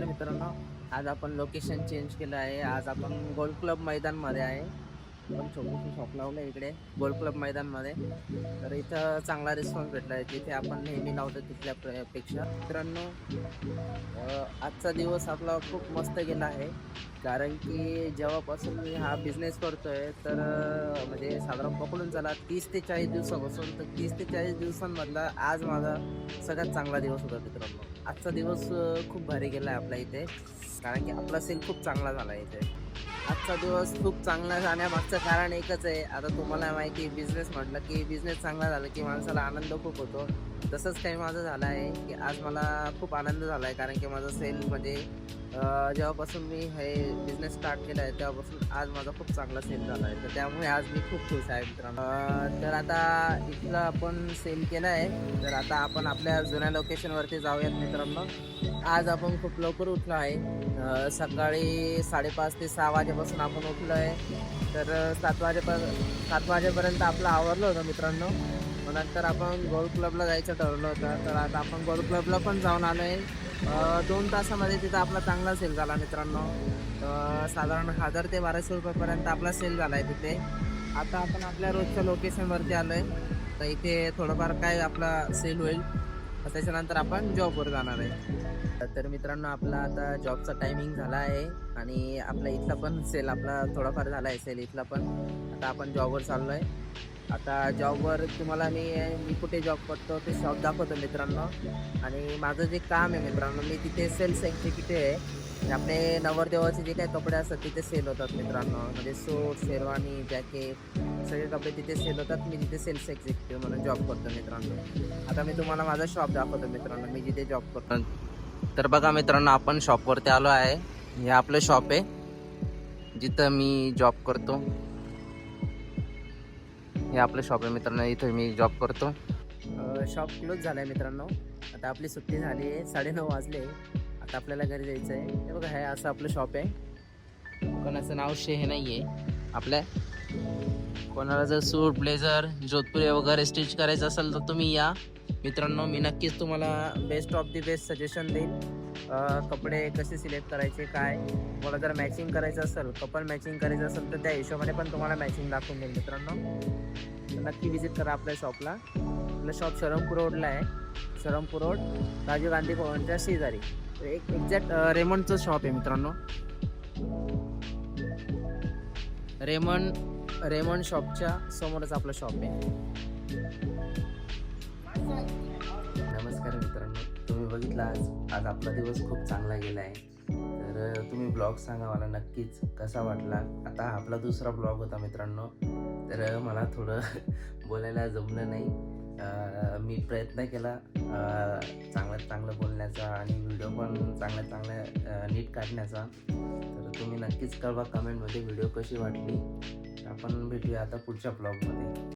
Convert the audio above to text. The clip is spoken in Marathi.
नमस्कार मित्रांनो, आज आपण लोकेशन चेंज केलं आहे. आज आपण गोल्फ क्लब मैदानमध्ये आहे. आपण छोटंसं शॉप लावलं इकडे गोल्फ क्लब मैदानमध्ये. तर इथं चांगला रिस्पॉन्स भेटला आहे. जिथे आपण नेहमी लावतो तिथल्या पेक्षा. मित्रांनो, आजचा दिवस आपला खूप मस्त गेला आहे. कारण की जेव्हापासून मी हा बिझनेस करतोय तर म्हणजे साधारण पकडून चला 30 ते 40 दिवसापासून. तर 30 ते 40 दिवसांमधला आज माझा सगळ्यात चांगला दिवस होता मित्रांनो. आजचा दिवस खूप भारी गेला आहे आपल्या इथे. कारण की आपला सेल खूप चांगला झाला आहे इथे. आजचा दिवस खूप चांगला जाण्यामागचं कारण एकच आहे. आता तुम्हाला माहिती आहे बिझनेस म्हटलं की बिझनेस चांगला झाला की माणसाला आनंद खूप होतो. तसंच काही माझं झालं आहे की आज मला खूप आनंद झाला आहे. कारण की माझं सेल म्हणजे जेव्हापासून मी हे बिझनेस स्टार्ट केला आहे तेव्हापासून आज माझा खूप चांगला सेल झाला आहे. तर त्यामुळे आज मी खूप खुश आहे मित्रांनो. तर आता इथलं आपण सेल केलं आहे. तर आता आपण आपल्या जुन्या लोकेशनवरती जाऊयात मित्रांनो. आज आपण खूप लवकर उठलो आहे. सकाळी 5:30 ते 6 वाजेपासून आपण उठलो आहे. तर 7 वाजेपर्यंत आपलं आवरलं होतं मित्रांनो. मग नंतर आपण गोल्फ क्लबला जायचं ठरवलं होतं. तर आता आपण गोल्फ क्लबला पण जाऊन आलो आहे. 2 तासामध्ये तिथं आपला चांगला सेल झाला मित्रांनो. साधारण 1000 ते 1200 रुपयापर्यंत आपला सेल झाला आहे तिथे. आता आपण आपल्या रोजच्या लोकेशनवरती आलो आहे. तर इथे थोडंफार काय आपला सेल होईल. त्याच्यानंतर आपण जॉबवर जाणार आहे. तर मित्रांनो, आपला आता जॉबचा टायमिंग झाला आहे आणि आपला इथला पण सेल आपला थोडाफार झाला आहे सेल इथला पण. आता आपण जॉबवर चाललो आहे. आता जॉबवर तुम्हाला मी कुठे जॉब करतो ते शॉप दाखवतो मित्रांनो. आणि माझं जे काम आहे मित्रांनो, मी तिथे सेल्स एक्झिक्युटिव्ह आहे. म्हणजे आपले नवरदेवाचे जे काही कपडे असतात तिथे सेल होतात मित्रांनो. म्हणजे सूट, शेरवानी, जॅकेट सगळे कपडे तिथे सेल होतात. मी तिथे सेल्स एक्झिक्युटिव्ह म्हणून जॉब करतो मित्रांनो. आता मी तुम्हाला माझा शॉप दाखवतो मित्रांनो, मी जिथे जॉब करतो. तर बघा मित्रांनो, आपण शॉपवरती आलो आहे. हे आपलं शॉप आहे जिथं मी जॉब करतो. हे आपलं शॉप आहे मित्रांनो, इथं मी जॉब करतो. शॉप क्लोज झालं आहे मित्रांनो. आता आपली सुट्टी झाली आहे, 9:30 वाजले. आता आपल्याला घरी जायचं आहे. हे बघा, हे असं आपलं शॉप आहे. कोणाचं नाव हे नाही आहे आपल्या. कोणाला जर सूट, ब्लेझर, जोधपुरी वगैरे स्टिच करायचं असेल तर तुम्ही या मित्रांनो. मी नक्कीच तुम्हाला best of the best suggestion देईन. कपडे कसे सिलेक्ट करायचे काय. तुम्हाला जर मॅचिंग करायचं असेल, कपल मॅचिंग करायचं असेल तर त्या हिशोबाने पण तुम्हाला मॅचिंग दाखवून देईल मित्रांनो. तर नक्की विजिट करा आपल्या शॉपला. आपलं शॉप शरमपूर रोडला आहे. शरमपूर रोड, राजीव गांधी भवनच्या शेजारी. एक एक्झॅक्ट रेमंडचं शॉप आहे मित्रांनो. रेमंड शॉपच्या समोरच आपलं शॉप आहे. नमस्कार मित्रांनो, तुम्ही बघितला आज आपला दिवस खूप चांगला गेला आहे. तर तुम्ही ब्लॉग सांगा मला नक्कीच कसा वाटला. आता हा आपला दुसरा ब्लॉग होता मित्रांनो. तर मला थोडं बोलायला जमलं नाही. मी प्रयत्न केला चांगलं बोलण्याचा आणि व्हिडिओ पण चांगल्या नीट काढण्याचा. तर तुम्ही नक्कीच कळवा कमेंटमध्ये व्हिडिओ कशी वाटली. आपण भेटूया आता पुढच्या ब्लॉगमध्ये.